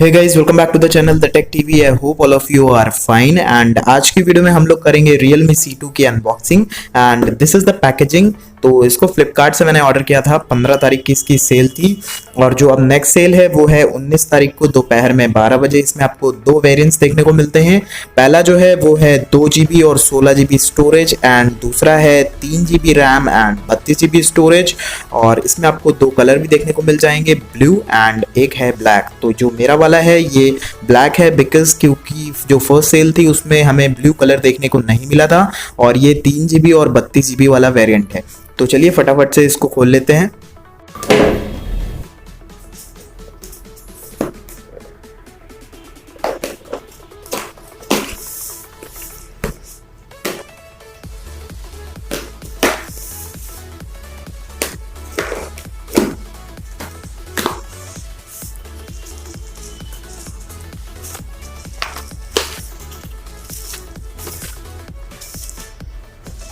Hey guys, welcome back to the channel the tech TV. I hope all of you are fine. And आज की video में हम लोग करेंगे Realme C2 की unboxing and this is the packaging. तो इसको फ्लिपकार्ट से मैंने ऑर्डर किया था, 15 तारीख की इसकी सेल थी और जो अब नेक्स्ट सेल है वो है 19 तारीख को दोपहर में 12 बजे। इसमें आपको दो वेरिएंट्स देखने को मिलते हैं। पहला जो है वो है 2 GB और 16 GB स्टोरेज एंड दूसरा है 3 GB RAM and 32 GB storage. और इसमें आपको दो कलर भी देखने को मिल जाएंगे, ब्लू एंड एक है ब्लैक। तो जो मेरा वाला है ये ब्लैक है बिकॉज क्योंकि जो फर्स्ट सेल थी उसमें हमें ब्लू कलर देखने को नहीं मिला था और ये 3 GB और 32 GB वाला वेरिएंट है। तो चलिए फटाफट से इसको खोल लेते हैं।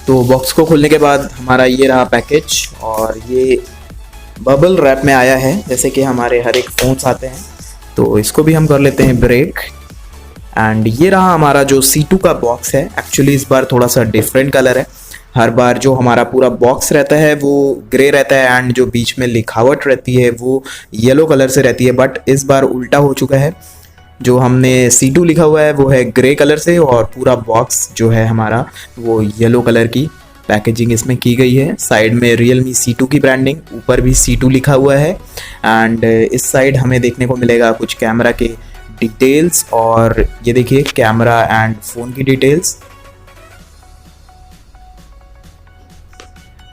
तो बॉक्स को खोलने के बाद हमारा ये रहा पैकेज और ये बबल रैप में आया है जैसे कि हमारे हर एक फ़ोन्स आते हैं। तो इसको भी हम कर लेते हैं ब्रेक। एंड ये रहा हमारा जो C2 का बॉक्स है। एक्चुअली इस बार थोड़ा सा डिफरेंट कलर है। हर बार जो हमारा पूरा बॉक्स रहता है वो ग्रे रहता है एंड जो बीच में लिखावट रहती है वो येलो कलर से रहती है, बट इस बार उल्टा हो चुका है। जो हमने C2 लिखा हुआ है वो है ग्रे कलर से और पूरा बॉक्स जो है हमारा वो येलो कलर की पैकेजिंग इसमें की गई है। साइड में Realme C2 की ब्रांडिंग, ऊपर भी C2 लिखा हुआ है। एंड इस साइड हमें देखने को मिलेगा कुछ कैमरा के डिटेल्स और ये देखिए कैमरा एंड फ़ोन की डिटेल्स।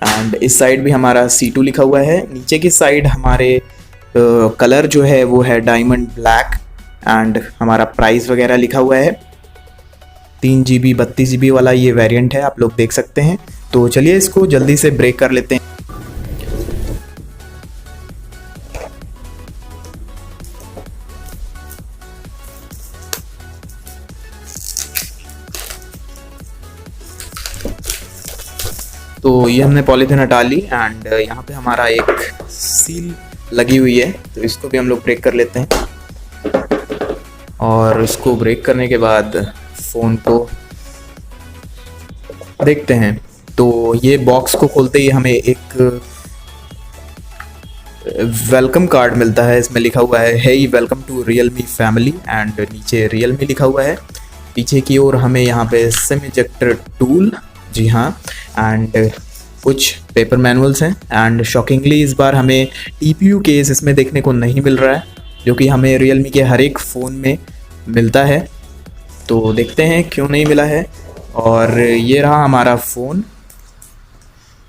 एंड इस साइड भी हमारा C2 लिखा हुआ है। नीचे की साइड हमारे कलर जो है वो है डायमंड ब्लैक एंड हमारा प्राइस वगैरह लिखा हुआ है। 3 GB 32 GB वाला ये वेरिएंट है, आप लोग देख सकते हैं। तो चलिए इसको जल्दी से ब्रेक कर लेते हैं। तो ये हमने पॉलीथिन हटा ली एंड यहाँ पे हमारा एक सील लगी हुई है, तो इसको भी हम लोग ब्रेक कर लेते हैं। और इसको ब्रेक करने के बाद फ़ोन को देखते हैं। तो ये बॉक्स को खोलते ही हमें एक वेलकम कार्ड मिलता है। इसमें लिखा हुआ है hey welcome to Realme family and नीचे Realme लिखा हुआ है। पीछे की ओर हमें यहाँ पे सिम इजेक्टर टूल, जी हाँ, एंड कुछ पेपर मैनुअल्स हैं। एंड शॉकिंगली इस बार हमें TPU केस इसमें देखने को नहीं मिल रहा है जो कि हमें Realme के हर एक फ़ोन में मिलता है। तो देखते हैं क्यों नहीं मिला है। और ये रहा हमारा फ़ोन,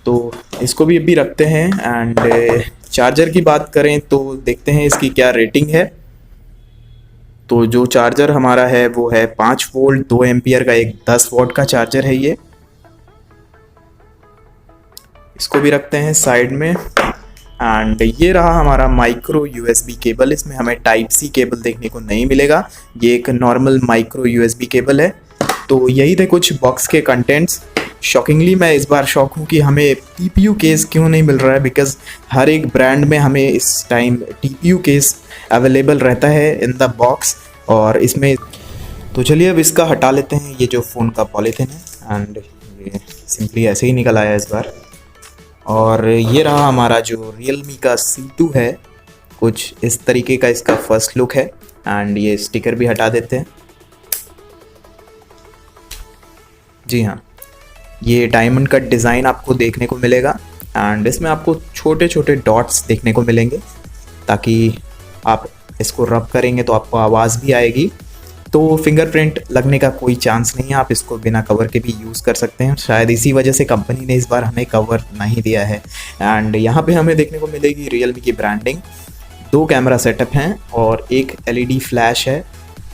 तो इसको भी अभी रखते हैं। एंड चार्जर की बात करें तो देखते हैं इसकी क्या रेटिंग है। तो जो चार्जर हमारा है वो है 5 वोल्ट 2 एम्पियर का एक 10 वॉट का चार्जर है ये। इसको भी रखते हैं साइड में। एंड ये रहा हमारा माइक्रो USB केबल। इसमें हमें टाइप C केबल देखने को नहीं मिलेगा, ये एक नॉर्मल माइक्रो USB केबल है। तो यही थे कुछ बॉक्स के कंटेंट्स। शॉकिंगली मैं इस बार शॉक हूँ कि हमें TPU केस क्यों नहीं मिल रहा है, बिकॉज़ हर एक ब्रांड में हमें इस टाइम TPU केस अवेलेबल रहता है इन द बॉक्स और इसमें। तो चलिए अब इसका हटा लेते हैं ये जो फ़ोन का पॉलीथिन है। एंड ये सिंपली ऐसे ही निकल आया इस बार। और ये रहा हमारा जो Realme का C2 है, कुछ इस तरीके का इसका फर्स्ट लुक है। एंड ये स्टिकर भी हटा देते हैं। जी हाँ, ये डायमंड कट डिज़ाइन आपको देखने को मिलेगा एंड इसमें आपको छोटे छोटे डॉट्स देखने को मिलेंगे ताकि आप इसको रब करेंगे तो आपको आवाज़ भी आएगी। तो फिंगरप्रिंट लगने का कोई चांस नहीं है, आप इसको बिना कवर के भी यूज़ कर सकते हैं। शायद इसी वजह से कंपनी ने इस बार हमें कवर नहीं दिया है। एंड यहाँ पे हमें देखने को मिलेगी Realme की ब्रांडिंग। 2 कैमरा सेटअप हैं और एक LED फ्लैश है।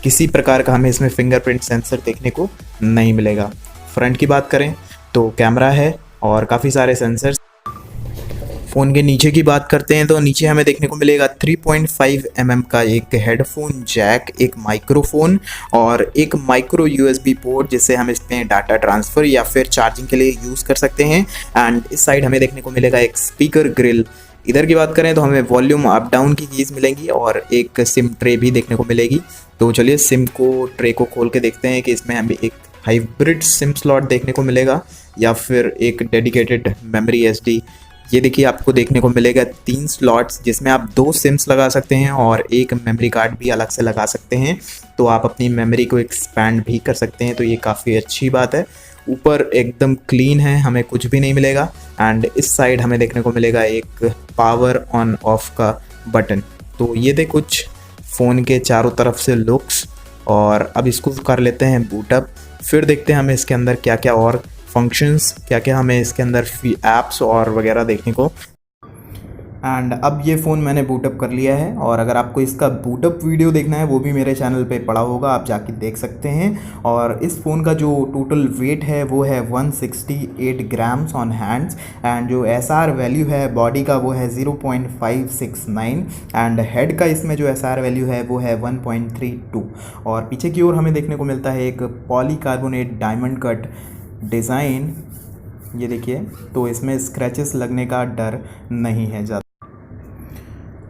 किसी प्रकार का हमें इसमें फिंगरप्रिंट सेंसर देखने को नहीं मिलेगा। फ्रंट की बात करें तो कैमरा है और काफ़ी सारे सेंसर्स। फ़ोन के नीचे की बात करते हैं तो नीचे हमें देखने को मिलेगा 3.5 mm का एक हेडफोन जैक, एक माइक्रोफोन और एक माइक्रो USB पोर्ट जिससे हम इसमें डाटा ट्रांसफ़र या फिर चार्जिंग के लिए यूज़ कर सकते हैं। एंड इस साइड हमें देखने को मिलेगा एक स्पीकर ग्रिल इधर की बात करें तो हमें वॉल्यूम अप डाउन की कीज़ मिलेंगी और एक सिम ट्रे भी देखने को मिलेगी। तो चलिए सिम को ट्रे को खोल के देखते हैं कि इसमें हमें एक हाइब्रिड सिम स्लॉट देखने को मिलेगा या फिर एक डेडिकेटेड मेमोरी एसडी। ये देखिए आपको देखने को मिलेगा 3 स्लॉट्स जिसमें आप 2 सिम्स लगा सकते हैं और एक मेमोरी कार्ड भी अलग से लगा सकते हैं। तो आप अपनी मेमोरी को एक्सपैंड भी कर सकते हैं, तो ये काफ़ी अच्छी बात है। ऊपर एकदम क्लीन है, हमें कुछ भी नहीं मिलेगा। एंड इस साइड हमें देखने को मिलेगा एक पावर ऑन ऑफ का बटन। तो ये थे कुछ फ़ोन के चारों तरफ से लुक्स, और अब इसको कर लेते हैं बूटअप। फिर देखते हैं हमें इसके अंदर क्या क्या और फंक्शंस, क्या क्या हमें इसके अंदर ऐप्स और वगैरह देखने को। एंड अब ये फ़ोन मैंने बूटअप कर लिया है, और अगर आपको इसका बूटअप वीडियो देखना है वो भी मेरे चैनल पे पड़ा होगा, आप जाके देख सकते हैं। और इस फ़ोन का जो टोटल वेट है वो है 168 ग्राम्स ऑन हैंड्स, एंड जो SR वैल्यू है बॉडी का वो है 0.569, एंड हेड का इसमें जो SR वैल्यू है वो है 1.32। और पीछे की ओर हमें देखने को मिलता है एक पॉलीकार्बोनेट डायमंड कट डिज़ाइन, ये देखिए। तो इसमें स्क्रैचेस लगने का डर नहीं है ज़्यादा।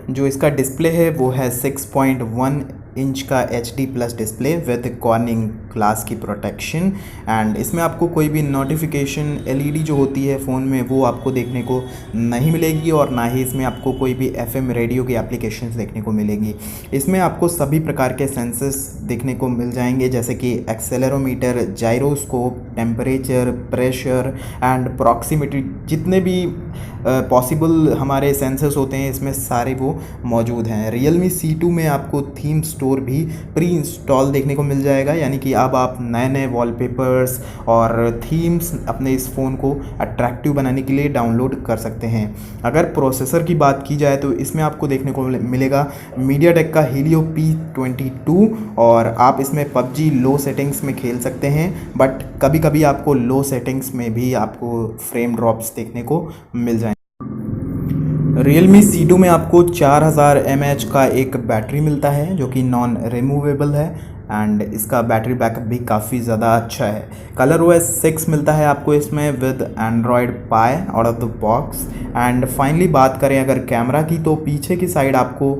जो इसका डिस्प्ले है वो है 6.1 इंच का HD+ display with cornering glass की प्रोटेक्शन। एंड इसमें आपको कोई भी नोटिफिकेशन LED जो होती है फ़ोन में वो आपको देखने को नहीं मिलेगी, और ना ही इसमें आपको कोई भी FM रेडियो की एप्लीकेशंस देखने को मिलेंगी। इसमें आपको सभी प्रकार के सेंसर्स देखने को मिल जाएंगे, जैसे कि accelerometer, gyroscope, temperature, pressure and proximity, जितने भी पॉसिबल हमारे सेंसर्स होते हैं इसमें सारे वो मौजूद हैं। Realme C2 में आपको थीम स्टोर भी प्री इंस्टॉल देखने को मिल जाएगा, यानी कि अब आप नए नए वॉलपेपर्स और थीम्स अपने इस फ़ोन को अट्रैक्टिव बनाने के लिए डाउनलोड कर सकते हैं। अगर प्रोसेसर की बात की जाए तो इसमें आपको देखने को मिलेगा MediaTek का Helio P22, और आप इसमें PUBG लो सेटिंग्स में खेल सकते हैं, बट कभी कभी आपको लो सेटिंग्स में भी आपको फ्रेम ड्रॉप्स देखने को मिल जाएंगे। Realme C2 में आपको 4000 mAh का एक बैटरी मिलता है जो कि नॉन रिमूवेबल है, एंड इसका बैटरी बैकअप भी काफ़ी ज़्यादा अच्छा है। ColorOS 6 मिलता है आपको इसमें with Android Pie out of the box. And finally बात करें अगर कैमरा की, तो पीछे की साइड आपको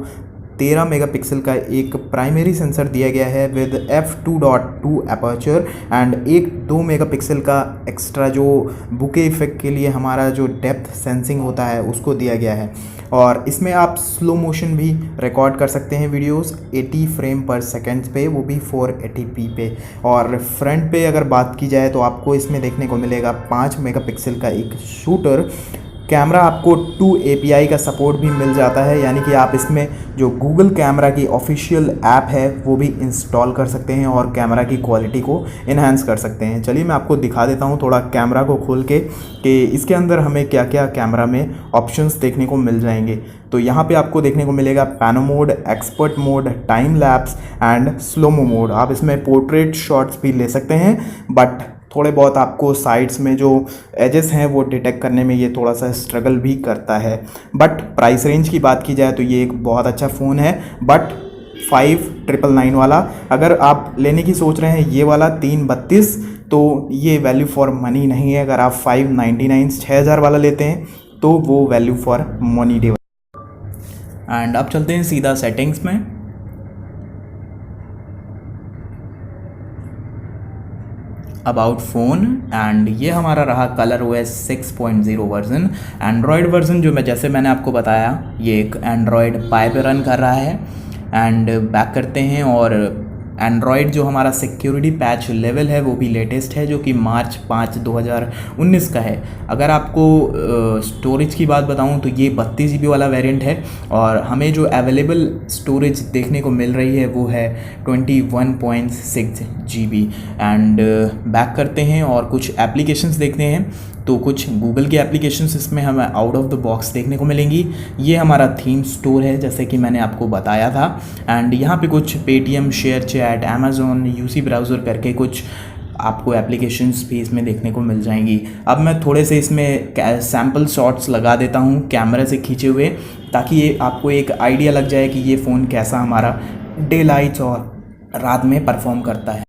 13 मेगापिक्सल का एक प्राइमरी सेंसर दिया गया है विद f2.2 अपर्चर, एंड एक 2 मेगापिक्सल का एक्स्ट्रा जो बुके इफेक्ट के लिए हमारा जो डेप्थ सेंसिंग होता है उसको दिया गया है। और इसमें आप स्लो मोशन भी रिकॉर्ड कर सकते हैं वीडियोस 80 फ्रेम पर सेकेंड पे, वो भी 480p पे। और फ्रंट पे अगर बात की जाए तो आपको इसमें देखने को मिलेगा 5 मेगापिक्सल का एक शूटर कैमरा। आपको 2 API का सपोर्ट भी मिल जाता है, यानी कि आप इसमें जो गूगल कैमरा की ऑफिशियल ऐप है वो भी इंस्टॉल कर सकते हैं और कैमरा की क्वालिटी को इन्हांस कर सकते हैं। चलिए मैं आपको दिखा देता हूँ थोड़ा कैमरा को खोल के कि इसके अंदर हमें क्या क्या कैमरा में ऑप्शंस देखने को मिल जाएंगे। तो यहाँ पे आपको देखने को मिलेगा pano mode, expert mode, time lapse and slomo mode. आप इसमें पोर्ट्रेट शॉट्स भी ले सकते हैं, बट थोड़े बहुत आपको साइड्स में जो एजेस हैं वो डिटेक्ट करने में ये थोड़ा सा स्ट्रगल भी करता है। बट प्राइस रेंज की बात की जाए तो ये एक बहुत अच्छा फ़ोन है, बट 5999 वाला अगर आप लेने की सोच रहे हैं, ये वाला 332, तो ये वैल्यू फॉर मनी नहीं है। अगर आप 599 6000 वाला लेते हैं तो वो value for money day. And अब चलते हैं सीधा सेटिंग्स में। अबाउट फ़ोन, एंड ये हमारा रहा ColorOS 6.0 वर्जन। एंड्रॉयड वर्जन जो जैसे मैंने आपको बताया ये एक Android Pie पे रन कर रहा है। एंड बैक करते हैं, और एंड्रॉयड जो हमारा सिक्योरिटी पैच लेवल है वो भी लेटेस्ट है, जो कि मार्च 5 2019 का है। अगर आपको स्टोरेज की बात बताऊं तो ये 32 GB वाला वेरिएंट है, और हमें जो अवेलेबल स्टोरेज देखने को मिल रही है वो है 21.6 GB। एंड बैक करते हैं और कुछ एप्लीकेशंस देखते हैं। तो कुछ गूगल की एप्लीकेशंस इसमें हमें आउट ऑफ द बॉक्स देखने को मिलेंगी। ये हमारा थीम स्टोर है जैसे कि मैंने आपको बताया था, एंड यहाँ पे कुछ Paytm, share chat, Amazon, UC browser करके कुछ आपको एप्लीकेशंस भी इसमें देखने को मिल जाएंगी। अब मैं थोड़े से इसमें सैम्पल शॉट्स लगा देता हूँ कैमरे से खींचे हुए, ताकि ये आपको एक आइडिया लग जाए कि ये फ़ोन कैसा हमारा डे लाइट्स और रात में परफॉर्म करता है।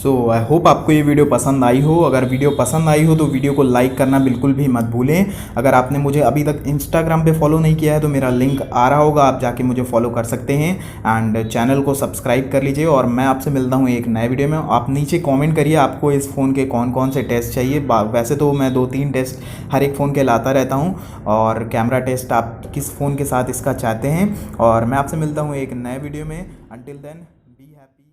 सो आई होप आपको ये वीडियो पसंद आई हो। अगर वीडियो पसंद आई हो तो वीडियो को लाइक करना बिल्कुल भी मत भूलें। अगर आपने मुझे अभी तक इंस्टाग्राम पे फॉलो नहीं किया है तो मेरा लिंक आ रहा होगा, आप जाके मुझे फॉलो कर सकते हैं एंड चैनल को सब्सक्राइब कर लीजिए। और मैं आपसे मिलता हूँ एक नए वीडियो में। आप नीचे कॉमेंट करिए आपको इस फ़ोन के कौन कौन से टेस्ट चाहिए। वैसे तो मैं 2-3 टेस्ट हर एक फ़ोन के लाता रहता हूँ, और कैमरा टेस्ट आप किस फ़ोन के साथ इसका चाहते हैं। और मैं आपसे मिलता हूँ एक नए वीडियो में। Until then be happy.